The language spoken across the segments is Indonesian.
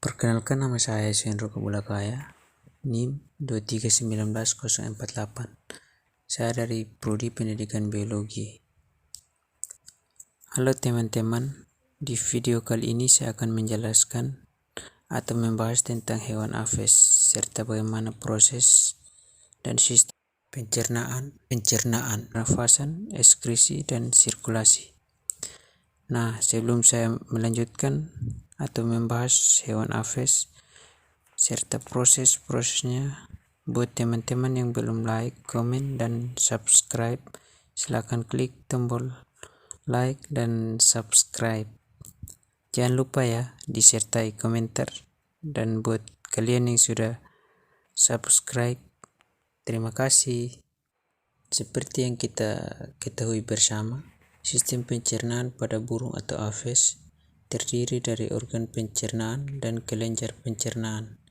Perkenalkan, nama saya Sendro Kabulakaya, NIM 2319048. Saya dari Prodi Pendidikan Biologi. Halo teman-teman, di video kali ini saya akan menjelaskan atau membahas tentang hewan aves serta bagaimana proses dan sistem pencernaan, pernafasan, ekskresi, dan sirkulasi. Nah, sebelum saya melanjutkan atau membahas hewan aves serta proses-prosesnya, buat teman-teman yang belum like, komen, dan subscribe, silakan klik tombol like dan subscribe. Jangan lupa ya, disertai komentar. Dan buat kalian yang sudah subscribe, terima kasih. Seperti yang kita ketahui bersama, sistem pencernaan pada burung atau aves terdiri dari organ pencernaan dan kelenjar pencernaan.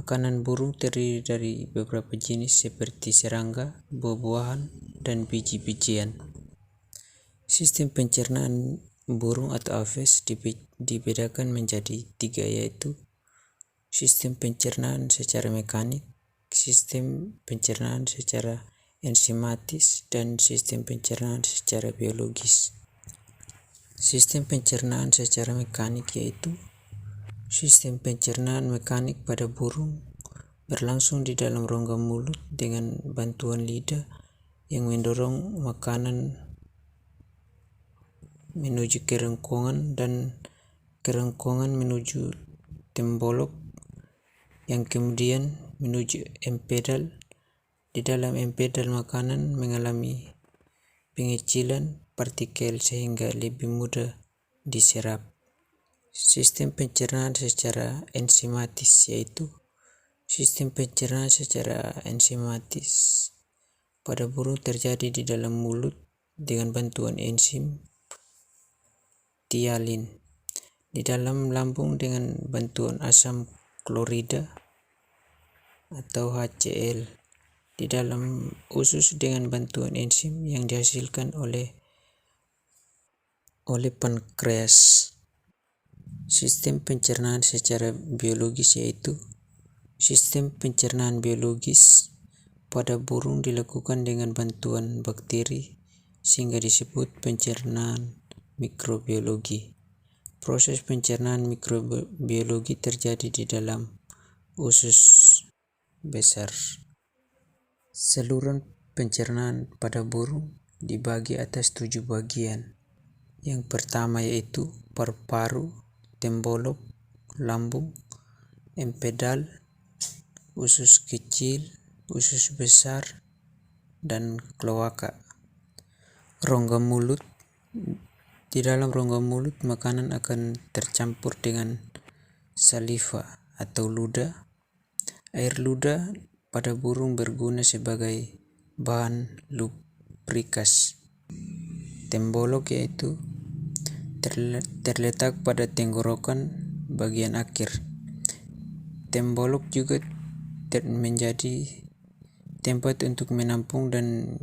Makanan burung terdiri dari beberapa jenis seperti serangga, buah-buahan, dan biji-bijian. Sistem pencernaan burung atau aves dibedakan menjadi 3, yaitu sistem pencernaan secara mekanik, sistem pencernaan secara enzimatis, dan sistem pencernaan secara biologis. Sistem pencernaan secara mekanik yaitu sistem pencernaan mekanik pada burung berlangsung di dalam rongga mulut dengan bantuan lidah yang mendorong makanan menuju kerongkongan dan kerongkongan menuju tembolok yang kemudian menuju empedal. Di dalam empedal makanan mengalami pengecilan partikel sehingga lebih mudah diserap. Sistem pencernaan secara enzimatis yaitu sistem pencernaan secara enzimatis pada burung terjadi di dalam mulut dengan bantuan enzim tialin, di dalam lambung dengan bantuan asam klorida atau HCl, di dalam usus dengan bantuan enzim yang dihasilkan oleh pankreas. Sistem pencernaan secara biologis yaitu sistem pencernaan biologis pada burung dilakukan dengan bantuan bakteri sehingga disebut pencernaan mikrobiologi. Proses pencernaan mikrobiologi terjadi di dalam usus besar. Saluran pencernaan pada burung dibagi atas 7 bagian. Yang pertama yaitu paru-paru, tembolok, lambung, empedal, usus kecil, usus besar, dan kloaka. Rongga mulut. Di dalam rongga mulut makanan akan tercampur dengan saliva atau ludah. Air ludah pada burung berguna sebagai bahan lubrikas. Tembolok yaitu terletak pada tenggorokan bagian akhir. Tembolok juga menjadi tempat untuk menampung dan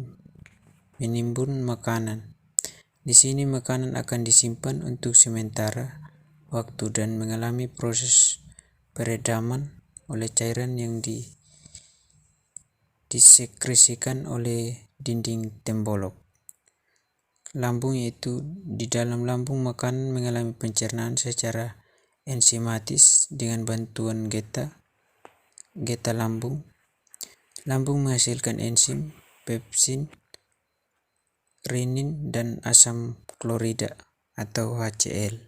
menimbun makanan. Di sini makanan akan disimpan untuk sementara waktu dan mengalami proses peredaman oleh cairan yang disekresikan oleh dinding tembolok. Lambung yaitu di dalam lambung makanan mengalami pencernaan secara enzimatis dengan bantuan geta lambung. Lambung menghasilkan enzim, pepsin, renin, dan asam klorida atau HCl.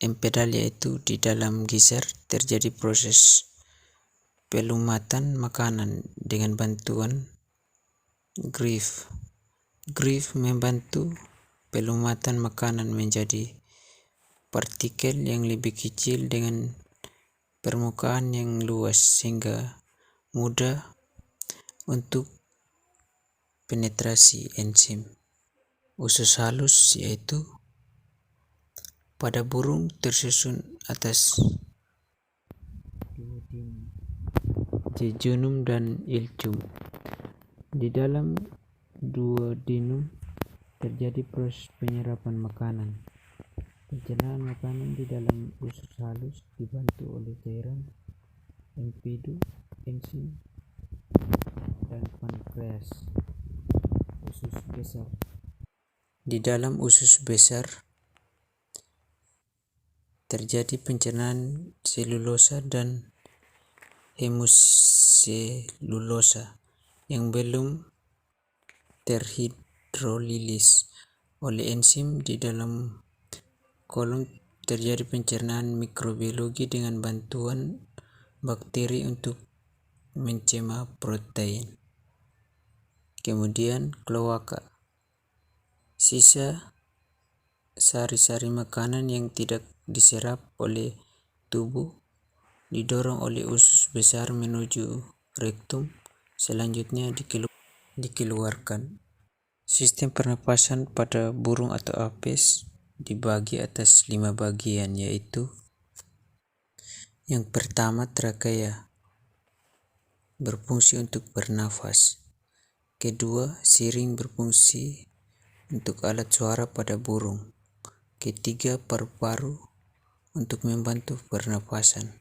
Empedal yaitu di dalam gizzard terjadi proses pelumatan makanan dengan bantuan grief. Grief membantu pelumatan makanan menjadi partikel yang lebih kecil dengan permukaan yang luas sehingga mudah untuk penetrasi enzim. Usus halus yaitu pada burung tersusun atas jejunum dan ilcum. Di dalam duodenum terjadi proses penyerapan makanan. Pencernaan makanan di dalam usus halus dibantu oleh cairan empedu, enzim, dan pankreas. Usus besar. Di dalam usus besar terjadi pencernaan selulosa dan hemoselulosa yang belum terhidrolisis oleh enzim. Di dalam kolon terjadi pencernaan mikrobiologi dengan bantuan bakteri untuk mencemah protein. Kemudian kloaka, sisa sari-sari makanan yang tidak diserap oleh tubuh didorong oleh usus besar menuju rektum, selanjutnya dikeluarkan. Sistem pernapasan pada burung atau apes dibagi atas 5 bagian, yaitu yang pertama trakea, berfungsi untuk bernafas. Kedua, siring, berfungsi untuk alat suara pada burung. Ketiga, paru-paru untuk membantu pernapasan.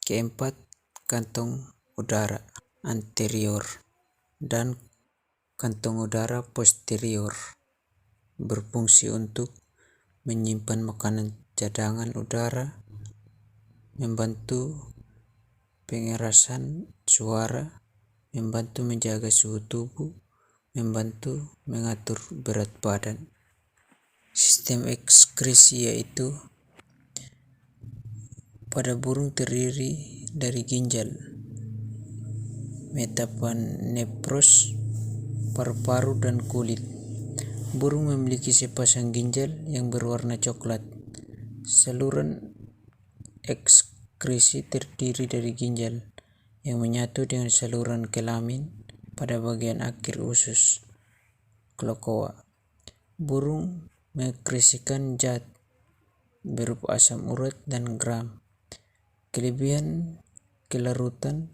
Keempat, kantong udara anterior dan kantong udara posterior, berfungsi untuk menyimpan makanan cadangan udara, membantu pengerasan suara, membantu menjaga suhu tubuh, membantu mengatur berat badan. Sistem ekskresi yaitu pada burung terdiri dari ginjal, metapanefros, paru-paru, dan kulit. Burung memiliki sepasang ginjal yang berwarna coklat. Saluran ekskresi terdiri dari ginjal yang menyatu dengan saluran kelamin pada bagian akhir usus kloaka. Burung mengekskresikan zat berupa asam urat dan garam. Kelebihan kelarutan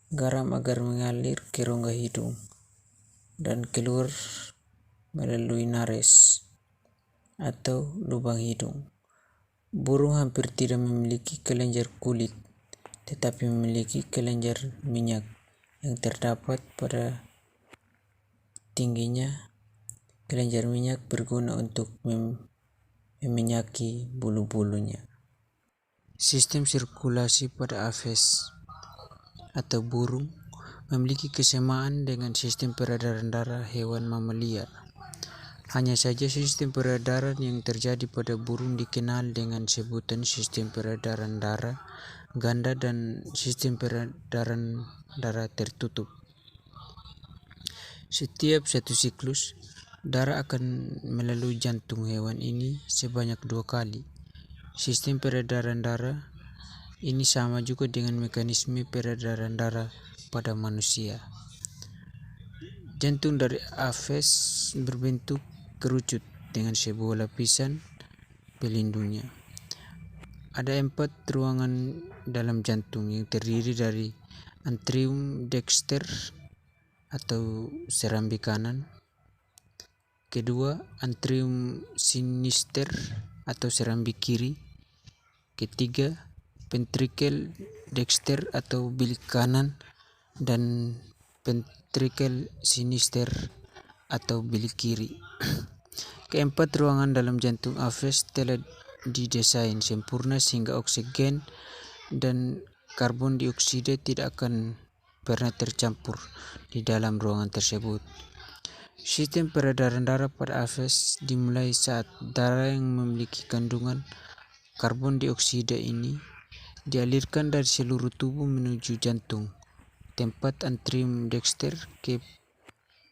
garam agar mengalir ke rongga hidung dan keluar melalui nares atau lubang hidung. Burung hampir tidak memiliki kelenjar kulit, tetapi memiliki kelenjar minyak yang terdapat pada tingginya. Kelenjar minyak berguna untuk meminyaki bulu-bulunya. Sistem sirkulasi pada apes atau burung memiliki kesamaan dengan sistem peredaran darah hewan mamalia. Hanya saja sistem peredaran yang terjadi pada burung dikenal dengan sebutan sistem peredaran darah ganda dan sistem peredaran darah tertutup. Setiap satu siklus, darah akan melalui jantung hewan ini sebanyak 2 kali. Sistem peredaran darah ini sama juga dengan mekanisme peredaran darah pada manusia. Jantung dari apes berbentuk kerucut dengan sebuah lapisan pelindungnya. Ada 4 ruangan dalam jantung yang terdiri dari atrium dexter atau serambi kanan. Kedua, atrium sinister atau serambi kiri. Ketiga, ventricle dexter atau bilik kanan, dan ventricle sinister atau bilik kiri. Keempat ruangan dalam jantung apes telah didesain sempurna sehingga oksigen dan karbon dioksida tidak akan pernah tercampur di dalam ruangan tersebut. Sistem peredaran darah pada apes dimulai saat darah yang memiliki kandungan karbon dioksida ini dialirkan dari seluruh tubuh menuju jantung, tempat atrium dexter ke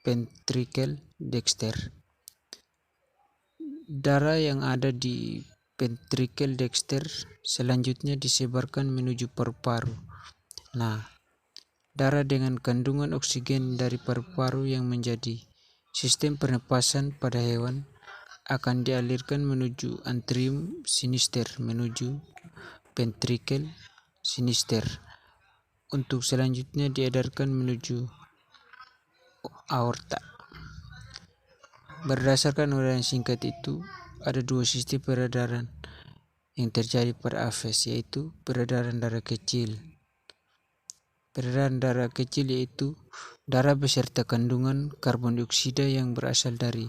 ventricle dexter. Darah yang ada di ventricle dexter selanjutnya disebarkan menuju paru-paru. Nah, darah dengan kandungan oksigen dari paru-paru yang menjadi sistem pernapasan pada hewan akan dialirkan menuju atrium sinister menuju ventricle sinister untuk selanjutnya diedarkan menuju aorta. Berdasarkan uraian singkat itu, ada dua sistem peredaran yang terjadi pada AFES, yaitu peredaran darah kecil. Peredaran darah kecil yaitu darah beserta kandungan karbon dioksida yang berasal dari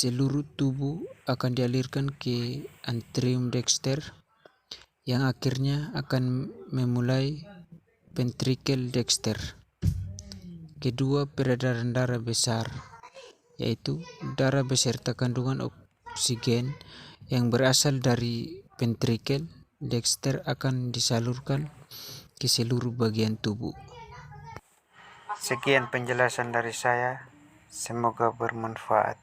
seluruh tubuh akan dialirkan ke antrium dexter yang akhirnya akan memulai ventricle dexter. Kedua, peredaran darah besar yaitu darah beserta kandungan oksigen yang berasal dari ventricle dexter akan disalurkan ke seluruh bagian tubuh. Sekian penjelasan dari saya, semoga bermanfaat.